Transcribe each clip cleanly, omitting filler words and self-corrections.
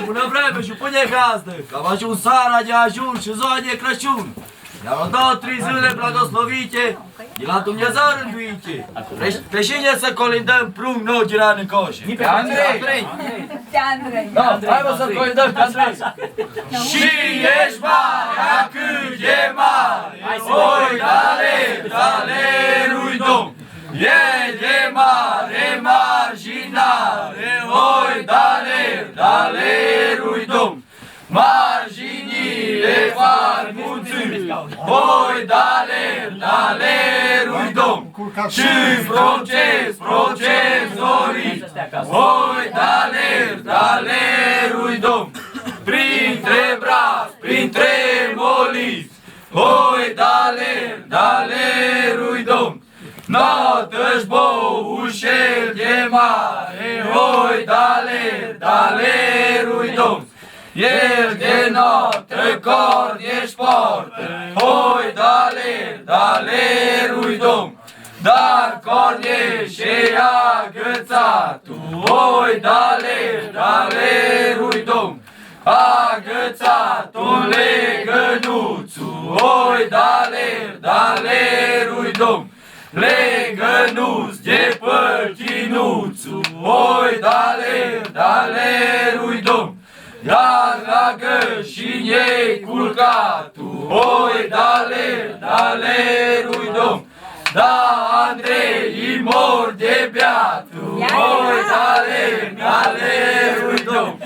Bună vreme și pune gazdă, că am ajuns seara de ajuns și ziua de Crăciun. I-am dat 3 zile blagoslovite, de la Dumnezeu rânduite. Pe cine să colindăm prunc nou giran în coșe? Pe Andrei! Pe Andrei! Da, hai mă să colindăm pe Andrei! Și ești mare, cât e mare, oi, dalerui Domn! El e mare, marginare, oi, dalerui Domn! Marginile fac mulțimi, oi, dalerui Domn! Și procesorii, oi, dalerui Domn! Printre brazi, printre moliți, oi, dalerui Domn! Nată-și boușel de mare, oi, dalerui Domn! El de noapte cornești poartă, oi, dalerui Domn! Dar corneșe agățatul, oi, dalerui Domn! Agățatul legănuțul, oi, dalerui Domn! Legănuț de păchinuțul, oi, dalerui Domn! Iar la gășinei culcatul, oi, dalerui Domn! Da, Andrei, mor de beatul, oi, dalerui Domn!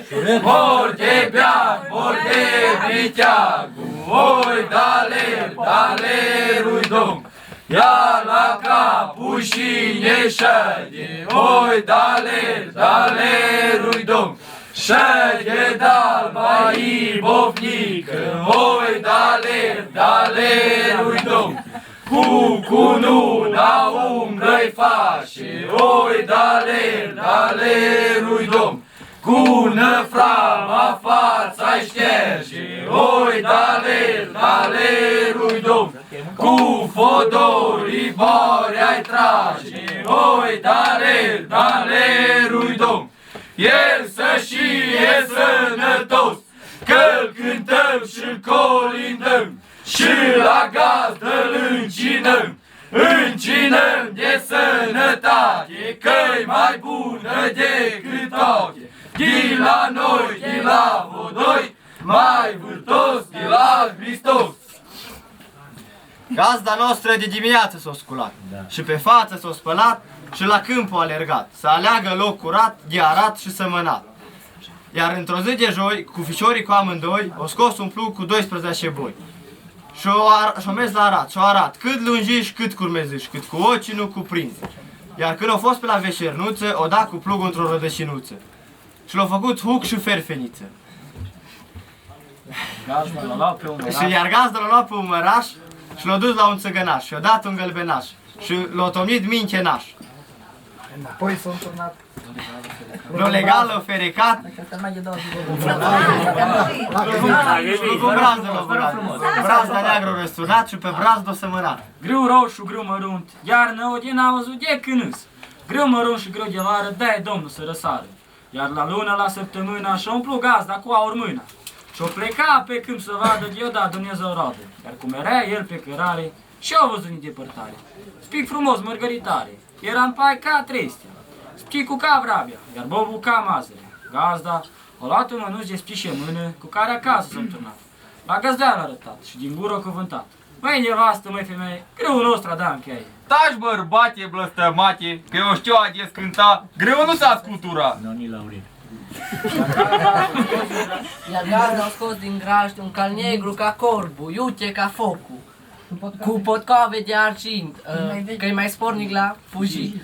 Mor de beat, mor de viteagul, oi, dalerui Domn! Ia la capul și ne șade, oi, dalerui Domn! Șade d'alba ibovnică, oi, dalerui Domn! Cu cununa umbră-i face, oi, dalerui Domn! Cu năframa fața-i șterge, oi, dalerui Domn! Cu fodorii bori-ai trage, oi, dalerui Domn! El să știe sănătos, că-l cântăm și-l colindăm, și la gazdă încinăm de sănătate, că-i mai bună decât toate. De la noi, de la vodoi, mai vârtos de la Hristos. Gazda noastră de dimineață s-o sculat, și pe față s-o spălat, și la câmp a alergat, să aleagă loc curat, de arat și sămănat. Iar într-o zi de joi, cu ficiorii cu amândoi, o scos un plug cu 12 boi. Și-o mers la arat, și-o arat, cât lungiși, cât curmeziși, cât cu ochii nu cuprinzi. Iar când a fost pe la veșernuță, o da cu plugul într-o rădășinuță. Și l-a făcut huc și ferfeniță. Iar gazda l-a luat pe un măraș și l-a dus la un țăgănaș și-a dat un gălbenaș și l-a tomnit minchenaș. Apoi s-a întâlnat. L-a legat, l-a ferecat. Cu brază l-a băgat. Brazda neagră răsturnat și pe brazdă o sămănat. Grâu roșu, grâu mărunt, iarnă o din auzul de cânâs. Grâu mărunt și grâu de vară, dai Domnul să răsară. Iar la lună, la săptămână, și-a umplut gazda cu aur mâna. Și-o pleca pe câmp să vadă de-o da Dumnezeu roadă. Iar cum era el pe cărare, și-o văzut din depărtare. Spic frumos, mărgăritare, era în pai ca trestea. Spicul ca vrabia, iar bobul ca mazărea. Gazda o luat un mănuț de spișe mână, cu care acasă s-a întâlnat. La găzdeală arătat și din gură cuvântat. Măi nevastă, măi femeie, grâul nostru a dat în cheie. Taci bărbate, blăstămate, că eu știu a descânta, greu nu s-a scultura. Iar gazda a scos din grajd un cal negru ca corbul, iute ca focul, cu potcoave de argint, că-i mai spornic la fugit,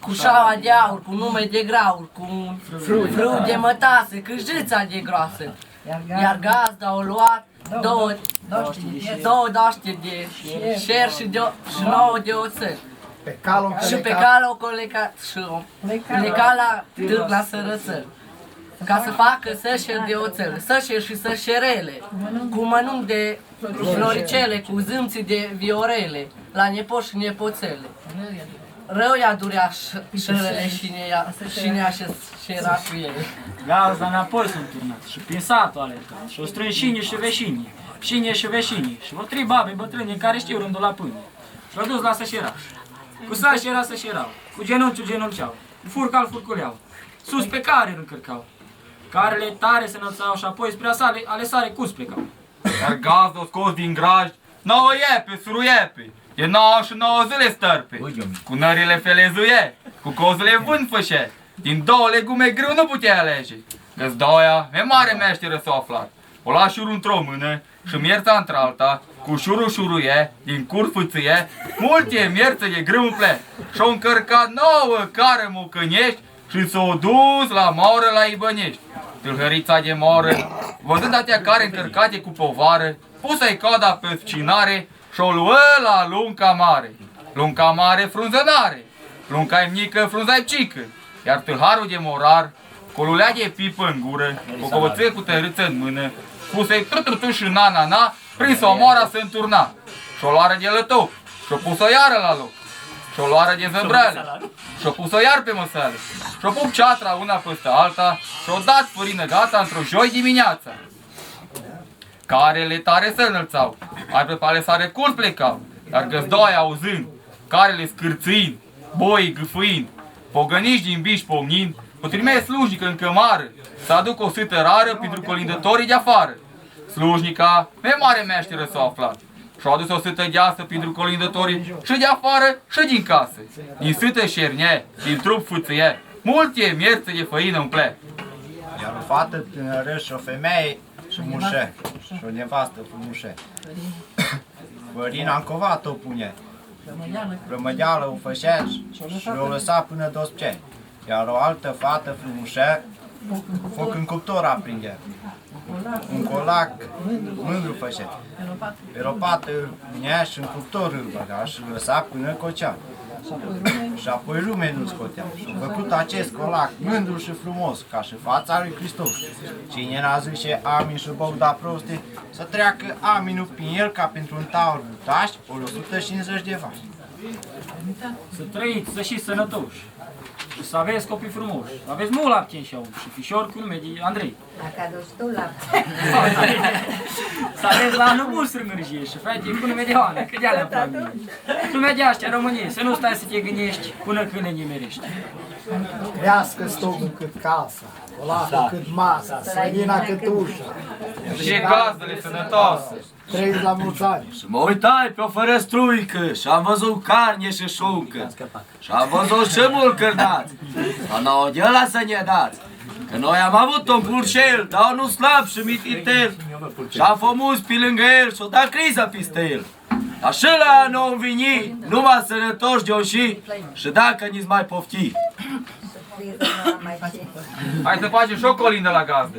cu șaua de aur, cu nume de graur, cu un frâu de mătase, cârjița de groasă. Iar gazda a luat două daște de șer și 9 de oțel. Și pe cală o colecat și o pleca la târg la sărățări. Ca să facă sășeri de oțel, sășeri și sășerele, cu mănunchi de floricele, cu zâmții de viorele, la nepoți și nepoțele. rău i-a durea șelele și nea și era cu el. Gazda înapoi s-a turnat și prin satul alergat și o strânșini și veșini, șine și veșini și o trei babe bătrâni care știu rândul la pâine. Și l-a dus la sășeraș. Cu sășera sășerau, cu genunchiul genunceau, cu furcal furculeau, sus pe care îl încărcau. Carele tare se înălțau și apoi spre ale sare curs plecau. Iar gazdă o scos din graj, 9 iepe, suru iepe, e 9 și 9 zile stărpe. Cu nările felezuie, cu cozile vânt fășe, din 2 legume greu nu puteai alege. Că-ți doia, e mare meșteră s-o aflat. O lași șurul într-o mână și mierța într-alta, cu șurul șuruie, din cur fâțâie, multe mierță de grâu în ple. Și-o încărcat 9 care mucănești și s-o dus la moră la Ibănești. Tâlhărița de moră, văzând atea care încărcate cu povară, pusă-i coada pe scinare și-o luă la lunca mare. Lunca mare frunzănare, lunca-i mică frunza-i cică, iar tâlharul de morar, cu lulea de pipă în gură, cu covățel cu tărâță în mână, pusă-i tru și na-na-na, prins o mora se înturna. Și-o luară de lătou, și-o pus-o iară la loc, și-o luară de zăbrele, și-o pus-o iar pe măsele, și-o pup ceatra una peste alta, și-o dat fărină gata într-o joi dimineața. Carele tare se înălțau, mai pe pale sare curs plecau, iar găzdoi auzând, carele scârțâind, boii gâfâind, pogăniși din biși pomnind, o trimea slujnică în cămară să aducă o sâtă rară pentru colindătorii de afară. Slujnica, pe mare meșteră s-a aflat, și-a adus o sâtă deasă pentru colindătorii și de afară și din casă. Din sâtă șernie, din trup fâțâie, multe mierță de făină umple. Iar o fată tânără și o femeie și mușe, și o nevastă frumușe. Fărina în covat o pune, plămădeală o fășea și o lăsa până dospce. Iar o altă fată frumușe, foc în cuptor aprinde. Un colac mândru fășea. Pe o pată îl punea și în cuptor îl băga și îl lăsa până cocea. Și apoi lumea nu scotea. Și a făcut acest colac mândru și frumos, ca și fața lui Hristos. Cine n-a zice amin și Bogda proste, să treacă aminul prin el ca pentru un taur butaș, o 150 de vaci. Să trăiți, să și sănătoși. Și să aveți copii frumoși. Să aveți mult lapte în șaun și fișor cu nume de Andrei. Dacă aduci tu la... Să aveți la anul bun strângârgie și fete cu nume de Oana, că de-alea în familie. Nume de aștia României, să nu stai să te gândești până când ne nimerești. Crească stogul cât casa, colacul cât masa, sănina cât ușa. Și gazdele sănătoase. Trăiți la mulți ani. Și mă uitai pe o fărăstruică și am văzut carne și șuncă. Și am văzut și mult cârnați. Dar n-au de ăla să ne dați. Că noi am avut un purcel, dar nu slab și mititel. Și am fămus pe lângă el și-o dat criza peste el. Dar și la nou vini, numai sănătoși de-o și dacă nici mai pofti. Hai să facem și o colindă la gazdă.